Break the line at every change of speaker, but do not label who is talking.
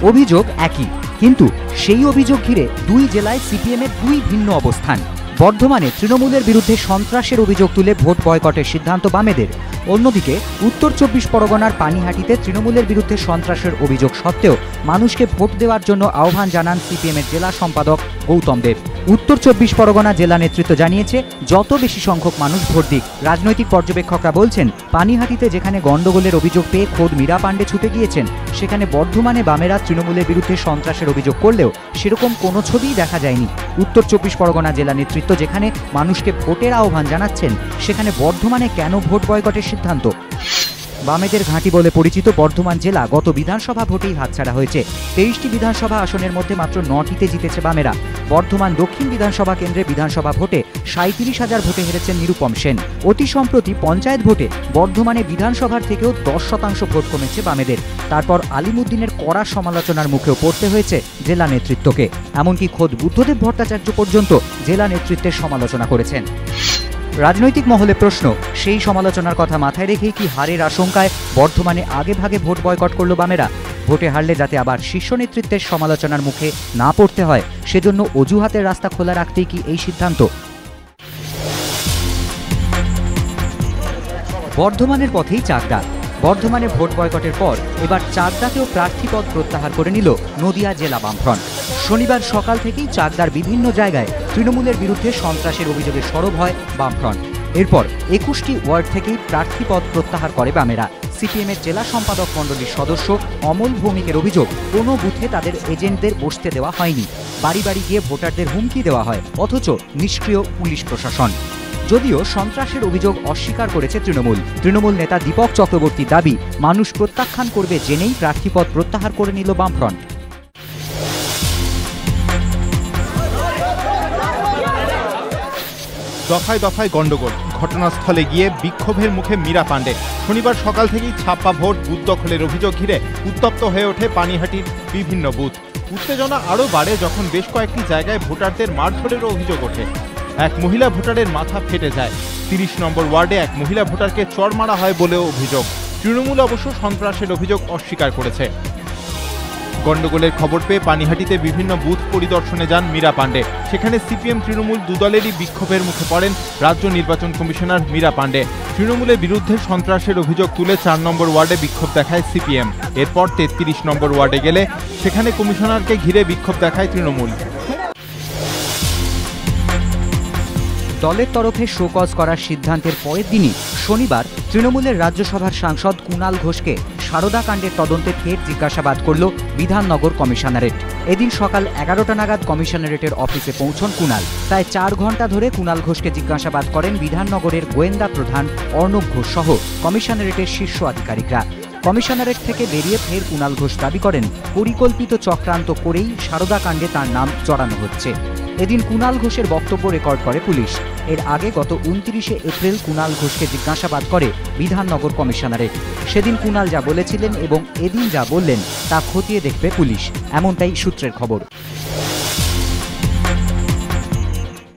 অভিযোগ একই, কিন্তু সেই অভিযোগ ঘিরে দুই জেলায় সিপিএমের দুই ভিন্ন অবস্থান। বর্ধমানে তৃণমূলের বিরুদ্ধে সন্ত্রাসের অভিযোগ তুলে ভোট বয়কটের সিদ্ধান্ত বামেদের। অন্যদিকে উত্তর 24 পরগনার পানিহাটিতে তৃণমূলের বিরুদ্ধে সন্ত্রাসের অভিযোগ সত্ত্বেও মানুষকে ভোট দেওয়ার জন্য আহ্বান জানান সিপিএমের জেলা সম্পাদক গৌতম দেব। উত্তর 24 পরগনা জেলা নেতৃত্ব জানিয়েছে, যত বেশি সংখ্যক মানুষ ভোট দিক। রাজনৈতিক পর্যবেক্ষকরা বলছেন, পানিহাটিতে যেখানে গন্ডগোলের অভিযোগ পেয়ে খোদ মীরা পাণ্ডে ছুটে গিয়েছেন, সেখানে বর্ধমানে বামেরা তৃণমূলের বিরুদ্ধে সন্ত্রাসের অভিযোগ করলেও সেরকম কোনো ছবিই দেখা যায়নি। উত্তর 24 পরগনা জেলা নেতৃত্ব যেখানে মানুষকে ভোটের আহ্বান জানাচ্ছেন, সেখানে বর্ধমানে কেন ভোট বয়কটের সিদ্ধান্ত? বামেদের ঘাঁটি বলে পরিচিত বর্ধমান জেলা গত বিধানসভা ভোটেই হাতছাড়া হয়েছে। 23টি বিধানসভা আসনের মধ্যে মাত্র 9টিতে জিতেছে বামেরা। বর্ধমান দক্ষিণ বিধানসভা কেন্দ্রে বিধানসভা ভোটে 37,000 ভোটে হেরেছেন নিরুপম সেন। অতি সম্প্রতি পঞ্চায়েত ভোটে বর্ধমানে বিধানসভার থেকেও 10% ভোট কমেছে বামেদের। তারপর আলিমুদ্দিনের কড়া সমালোচনার মুখেও পড়তে হয়েছে জেলা নেতৃত্বকে। এমনকি খোদ বুদ্ধদেব ভট্টাচার্য পর্যন্ত জেলা নেতৃত্বের সমালোচনা করেছেন। রাজনৈতিক মহলে প্রশ্ন, সেই সমালোচনার কথা মাথায় রেখেই কি হারের আশঙ্কায় বর্ধমানে আগে ভাগে ভোট বয়কট করল বামেরা? ভোটে হারলে যাতে আবার শীর্ষ নেতৃত্বের সমালোচনার মুখে না পড়তে হয়, সেজন্য অজুহাতের রাস্তা খোলা রাখতেই কি এই সিদ্ধান্ত? বর্ধমানের পথেই চাকদা। বর্ধমানে ভোট বয়কটের পর এবার চাকদাতেও প্রার্থীপদ প্রত্যাহার করে নিল নদিয়া জেলা বামফ্রন্ট। শনিবার সকাল থেকেই চাকদার বিভিন্ন জায়গায় তৃণমূলের বিরুদ্ধে সন্ত্রাসের অভিযোগে সরব হয় বামফ্রন্ট। এরপর 21টি ওয়ার্ড থেকেই প্রার্থীপদ প্রত্যাহার করে বামেরা। সিপিএমের জেলা সম্পাদক মণ্ডলীর সদস্য অমল ভৌমিকের অভিযোগ, কোনো বুথে তাদের এজেন্টদের বসতে দেওয়া হয়নি। বাড়ি বাড়ি গিয়ে ভোটারদের হুমকি দেওয়া হয়, অথচ নিষ্ক্রিয় পুলিশ প্রশাসন। যদিও সন্ত্রাসের অভিযোগ অস্বীকার করেছে তৃণমূল নেতা দীপক চক্রবর্তীর দাবি, মানুষ প্রত্যাখ্যান করবে জেনেই প্রার্থীপদ প্রত্যাহার করে নিল বামফ্রন্ট।
দফায় দফায় গন্ডগোল, ঘটনাস্থলে গিয়ে বিক্ষোভের মুখে মীরা পাণ্ডে। শনিবার সকাল থেকেই ছাপ্পা ভোট বুথ দখলের অভিযোগ ঘিরে উত্তপ্ত হয়ে ওঠে পানিহাটির বিভিন্ন বুথ। উত্তেজনা আরও বাড়ে যখন বেশ কয়েকটি জায়গায় ভোটারদের মারধরেরও অভিযোগ ওঠে। এক মহিলা ভোটারের মাথা ফেটে যায়। 30 নম্বর ওয়ার্ডে এক মহিলা ভোটারকে চড় মারা হয় বলেও অভিযোগ। তৃণমূল অবশ্য সন্ত্রাসের অভিযোগ অস্বীকার করেছে। গন্ডগোলের খবর পেয়ে পানিহাটিতে বিভিন্ন বুথ পরিদর্শনে যান মীরা পাণ্ডে। সেখানে সিপিএম তৃণমূল দুদলেরই বিক্ষোভের মুখে পড়েন রাজ্য নির্বাচন কমিশনার মীরা পাণ্ডে। তৃণমূলের বিরুদ্ধে সন্ত্রাসের অভিযোগ তুলে 4 নম্বর ওয়ার্ডে বিক্ষোভ দেখায় সিপিএম। এরপর 33 নম্বর ওয়ার্ডে গেলে সেখানে কমিশনারকে ঘিরে বিক্ষোভ দেখায় তৃণমূল।
দলের তরফে শোকজ করার সিদ্ধান্তের পরের দিনই শনিবার তৃণমূলের রাজ্যসভার সাংসদ কুণাল ঘোষকে সারদা কাণ্ডের তদন্তে ফের জিজ্ঞাসাবাদ করল বিধাননগর কমিশনারেট। এদিন সকাল 11টা নাগাদ কমিশনারেটের অফিসে পৌঁছন কুণাল। প্রায় 4 ঘন্টা ধরে কুণাল ঘোষকে জিজ্ঞাসাবাদ করেন বিধাননগরের গোয়েন্দা প্রধান অর্ণব ঘোষ সহ কমিশনারেটের শীর্ষ আধিকারিকরা। কমিশনারেট থেকে বেরিয়ে ফের কুণাল ঘোষ দাবি করেন, পরিকল্পিত চক্রান্ত করেই সারদা কাণ্ডে তার নাম জড়ানো হচ্ছে। এদিন কুণাল ঘোষের বক্তব্য রেকর্ড করে পুলিশ। এর আগে গত 29শে এপ্রিল কুণাল ঘোষকে জিজ্ঞাসাবাদ করে বিধাননগর কমিশনারেট। সেদিন কুণাল যা বলেছিলেন এবং এদিন যা বললেন তা খতিয়ে দেখবে পুলিশ, এমনটাই সূত্রের খবর।